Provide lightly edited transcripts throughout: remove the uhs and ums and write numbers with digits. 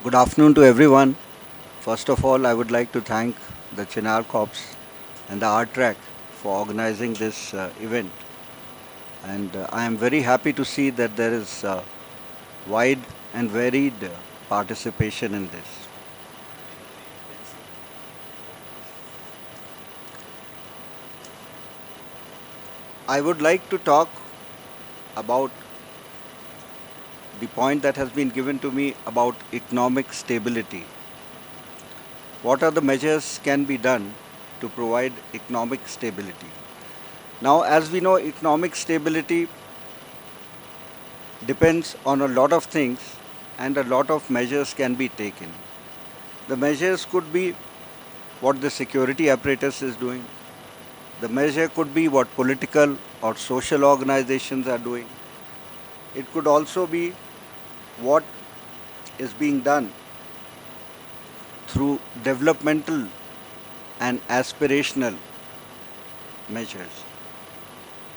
Good afternoon to everyone. First of all, I would like to thank the Chinar Corps and the Art Track for organizing this event. And I am very happy to see that there is wide and varied participation in this. I would like to talk about the point that has been given to me about economic stability. What are the measures can be done to provide economic stability? Now, as we know, economic stability depends on a lot of things and a lot of measures can be taken. The measures could be what the security apparatus is doing. The measure could be what political or social organizations are doing. It could also be what is being done through developmental and aspirational measures.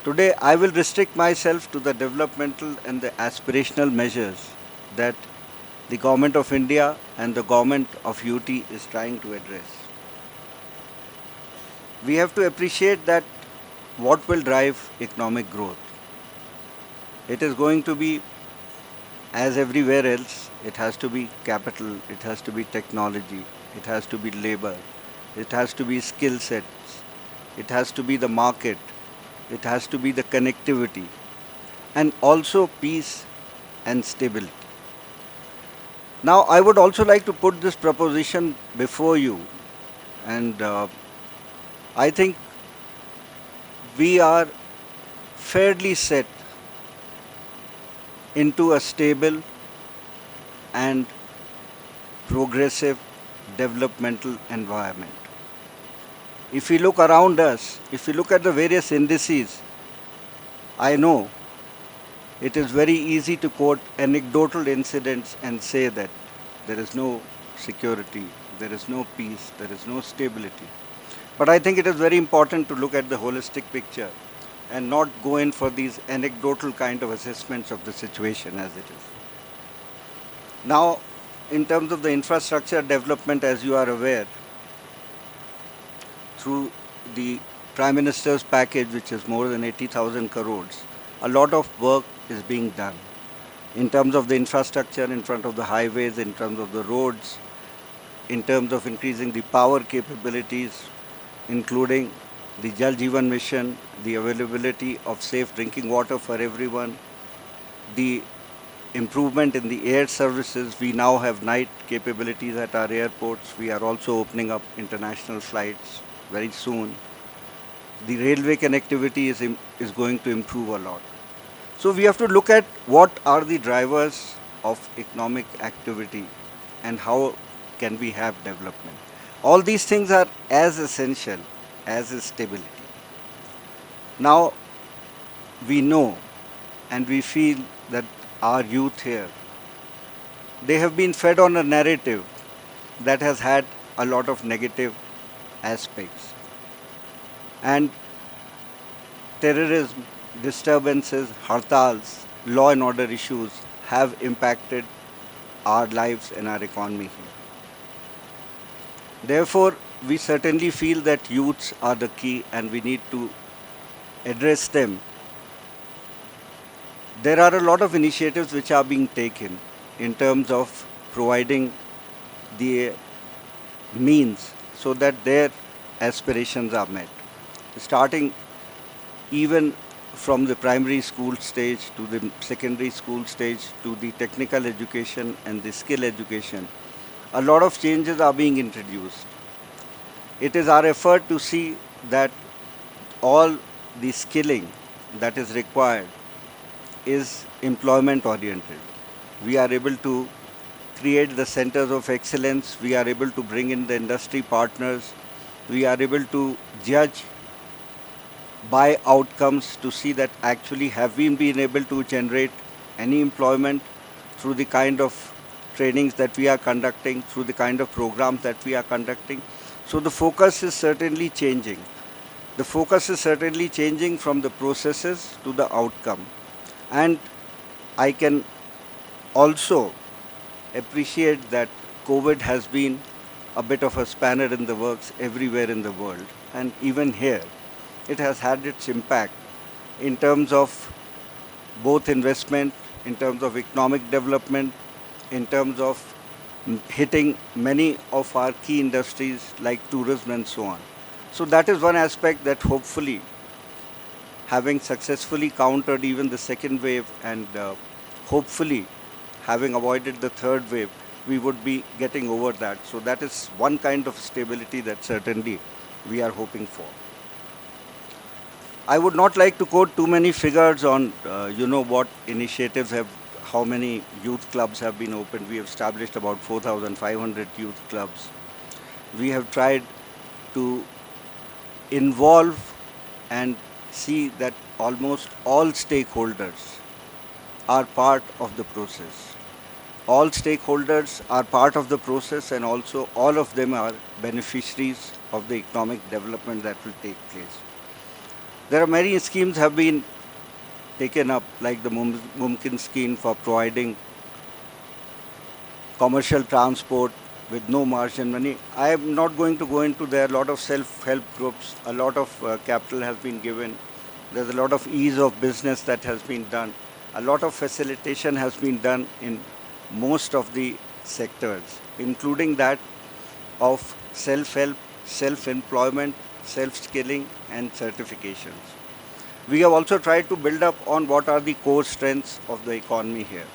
Today, I will restrict myself to the developmental and the aspirational measures that the Government of India and the Government of UT is trying to address. We have to appreciate that what will drive economic growth. It is going to be, as everywhere else, it has to be capital, it has to be technology, it has to be labor, it has to be skill sets, it has to be the market, it has to be the connectivity, and also peace and stability. Now, I would also like to put this proposition before you, and I think we are fairly set into a stable and progressive developmental environment. If we look around us, if we look at the various indices, I know it is very easy to quote anecdotal incidents and say that there is no security, there is no peace, there is no stability. But I think it is very important to look at the holistic picture and not go in for these anecdotal kind of assessments of the situation as it is. Now, in terms of the infrastructure development, as you are aware, through the Prime Minister's package, which is more than 80,000 crores, a lot of work is being done in terms of the infrastructure, in front of the highways, in terms of the roads, in terms of increasing the power capabilities, including the Jal Jeevan Mission, the availability of safe drinking water for everyone, the improvement in the air services. We now have night capabilities at our airports. We are also opening up international flights very soon. The railway connectivity is going to improve a lot. So we have to look at what are the drivers of economic activity and how can we have development. All these things are as essential as is stability. Now we know and we feel that our youth here, they have been fed on a narrative that has had a lot of negative aspects. And terrorism, disturbances, hartals, law and order issues have impacted our lives and our economy here. Therefore, we certainly feel that youths are the key and we need to address them. There are a lot of initiatives which are being taken in terms of providing the means so that their aspirations are met. Starting even from the primary school stage to the secondary school stage to the technical education and the skill education, a lot of changes are being introduced. It is our effort to see that all the skilling that is required is employment oriented. We are able to create the centers of excellence. We are able to bring in the industry partners. We are able to judge by outcomes to see that actually have we been able to generate any employment through the kind of trainings that we are conducting, through the kind of programs that we are conducting. So the focus is certainly changing. The focus is certainly changing from the processes to the outcome. And I can also appreciate that COVID has been a bit of a spanner in the works everywhere in the world. And even here, it has had its impact in terms of both investment, in terms of economic development, in terms of hitting many of our key industries like tourism and so on. So that is one aspect that hopefully, having successfully countered even the second wave and hopefully having avoided the third wave, we would be getting over that. So that is one kind of stability that certainly we are hoping for. I would not like to quote too many figures on, what initiatives have, how many youth clubs have been opened. We have established about 4,500 youth clubs. We have tried to involve and see that almost all stakeholders are part of the process. All stakeholders are part of the process, and also all of them are beneficiaries of the economic development that will take place. There are many schemes have been taken up, like the Mumkin scheme for providing commercial transport with no margin money. I am not going to go into there. A lot of self-help groups, a lot of capital has been given. There's a lot of ease of business that has been done. A lot of facilitation has been done in most of the sectors, including that of self-help, self-employment, self-skilling and certifications. We have also tried to build up on what are the core strengths of the economy here.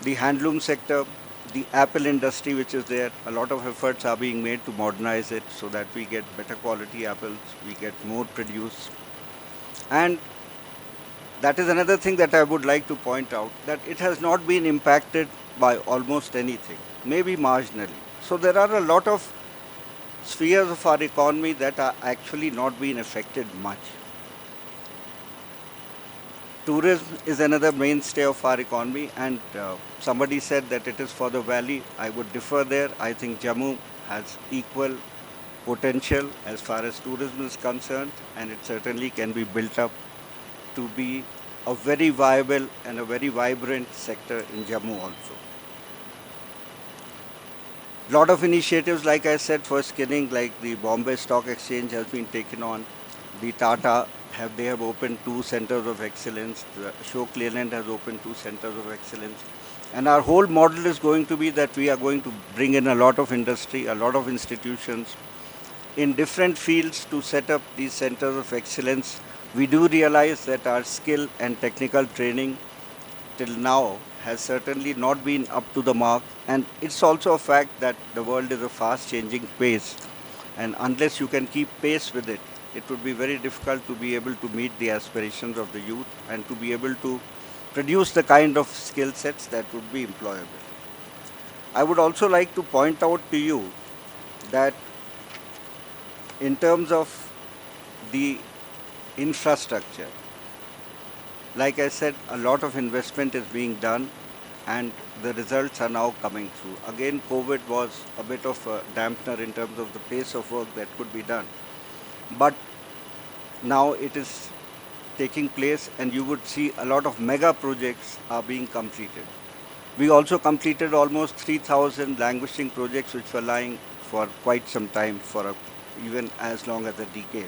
The handloom sector, the apple industry which is there, a lot of efforts are being made to modernize it so that we get better quality apples, we get more produce. And that is another thing that I would like to point out, that it has not been impacted by almost anything, maybe marginally. So there are a lot of spheres of our economy that are actually not being affected much. Tourism is another mainstay of our economy, and somebody said that it is for the valley. I would differ there. I think Jammu has equal potential as far as tourism is concerned, and it certainly can be built up to be a very viable and a very vibrant sector in Jammu also. Lot of initiatives, like I said, for skilling, like the Bombay Stock Exchange has been taken on. The Tata they have opened 2 centers of excellence. The Ashok Leyland has opened 2 centers of excellence. And our whole model is going to be that we are going to bring in a lot of industry, a lot of institutions in different fields to set up these centers of excellence. We do realize that our skill and technical training till now has certainly not been up to the mark, and it's also a fact that the world is a fast changing pace, and unless you can keep pace with it, it would be very difficult to be able to meet the aspirations of the youth and to be able to produce the kind of skill sets that would be employable. I would also like to point out to you that in terms of the infrastructure, like I said, a lot of investment is being done and the results are now coming through. Again, COVID was a bit of a dampener in terms of the pace of work that could be done. But now it is taking place, and you would see a lot of mega projects are being completed. We also completed almost 3,000 languishing projects which were lying for quite some time, even as long as a decade.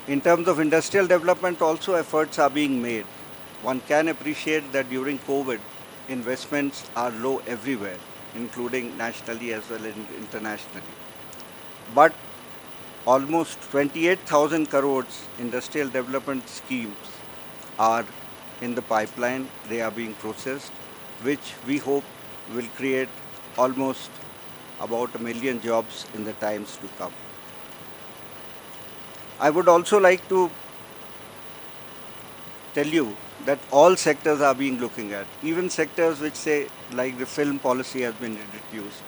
In terms of industrial development, also efforts are being made. One can appreciate that during COVID, investments are low everywhere, including nationally as well as internationally. But almost 28,000 crores industrial development schemes are in the pipeline. They are being processed, which we hope will create almost about 1 million jobs in the times to come. I would also like to tell you that all sectors are being looking at, even sectors which say like the film policy has been introduced.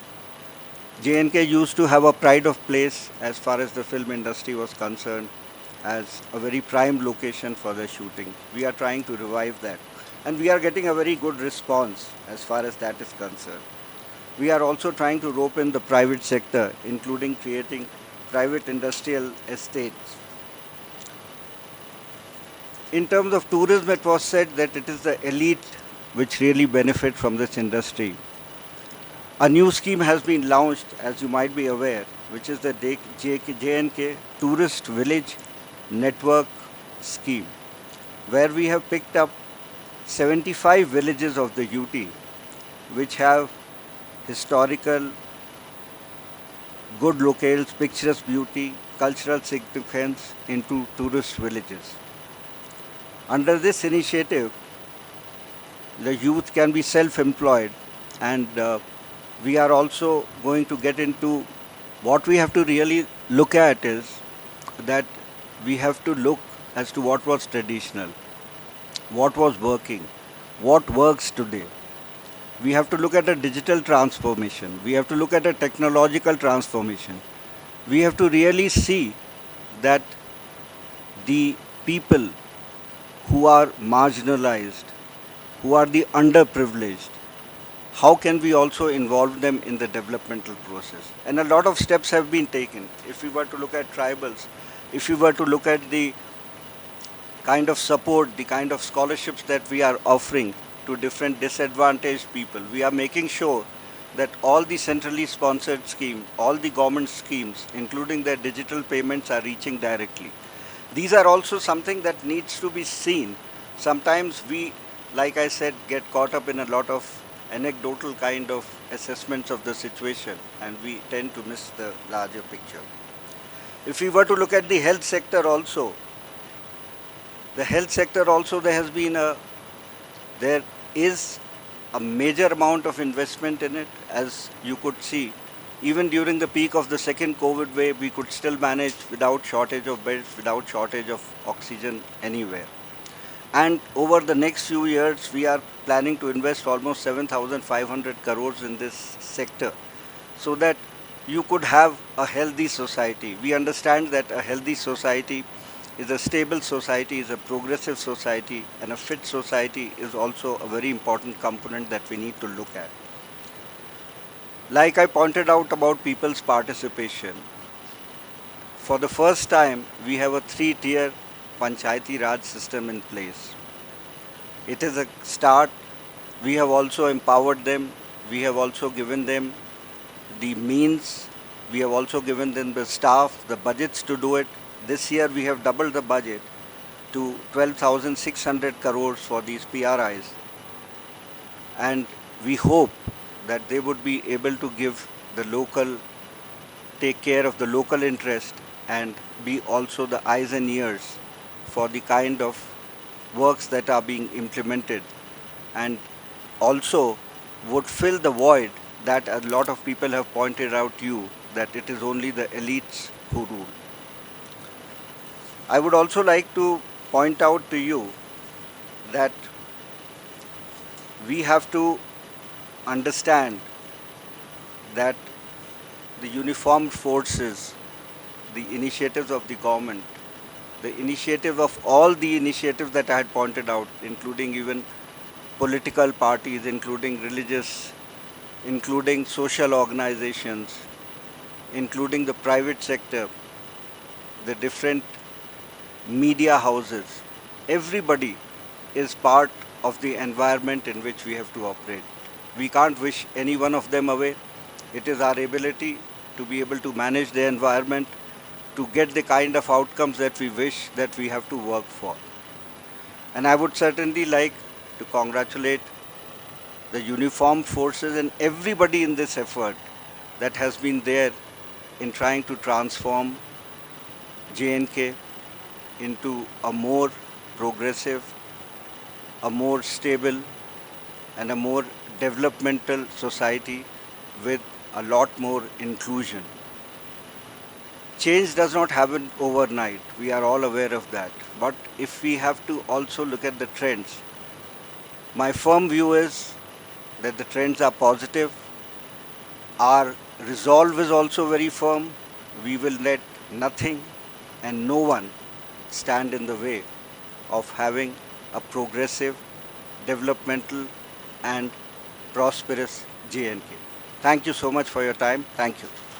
J&K used to have a pride of place as far as the film industry was concerned, as a very prime location for the shooting. We are trying to revive that, and we are getting a very good response as far as that is concerned. We are also trying to rope in the private sector, including creating private industrial estates. In terms of tourism, it was said that it is the elite which really benefit from this industry. A new scheme has been launched, as you might be aware, which is the JNK Tourist Village Network Scheme, where we have picked up 75 villages of the UT which have historical, good locales, picturesque beauty, cultural significance into tourist villages. Under this initiative, the youth can be self-employed, and we are also going to get into what we have to really look at is that we have to look as to what was traditional, what was working, what works today. We have to look at a digital transformation. We have to look at a technological transformation. We have to really see that the people who are marginalized, who are the underprivileged, how can we also involve them in the developmental process? And a lot of steps have been taken. If we were to look at tribals, if we were to look at the kind of support, the kind of scholarships that we are offering to different disadvantaged people, we are making sure that all the centrally sponsored schemes, all the government schemes, including their digital payments, are reaching directly. These are also something that needs to be seen. Sometimes we, like I said, get caught up in a lot of anecdotal kind of assessments of the situation, and we tend to miss the larger picture. If we were to look at the health sector also, there is a major amount of investment in it. As you could see, even during the peak of the second COVID wave, we could still manage without shortage of beds, without shortage of oxygen anywhere. And over the next few years, we are planning to invest almost 7,500 crores in this sector so that you could have a healthy society. We understand that a healthy society is a stable society, is a progressive society, and a fit society is also a very important component that we need to look at. Like I pointed out about people's participation, for the first time, we have a 3-tier Panchayati Raj system in place. It is a start. We have also empowered them. We have also given them the means. We have also given them the staff, the budgets to do it. This year we have doubled the budget to 12,600 crores for these PRIs. And we hope that they would be able to take care of the local interest and be also the eyes and ears for the kind of works that are being implemented, and also would fill the void that a lot of people have pointed out to you, that it is only the elites who rule. I would also like to point out to you that we have to understand that the uniformed forces, the initiatives of the government, the initiative of all the initiatives that I had pointed out, including even political parties, including religious, including social organizations, including the private sector, the different media houses, everybody is part of the environment in which we have to operate. We can't wish any one of them away. It is our ability to be able to manage the environment, to get the kind of outcomes that we wish, that we have to work for. And I would certainly like to congratulate the uniformed forces and everybody in this effort that has been there in trying to transform J&K into a more progressive, a more stable, and a more developmental society with a lot more inclusion. Change does not happen overnight. We are all aware of that. But if we have to also look at the trends, my firm view is that the trends are positive. Our resolve is also very firm. We will let nothing and no one stand in the way of having a progressive, developmental and prosperous J&K. Thank you so much for your time. Thank you.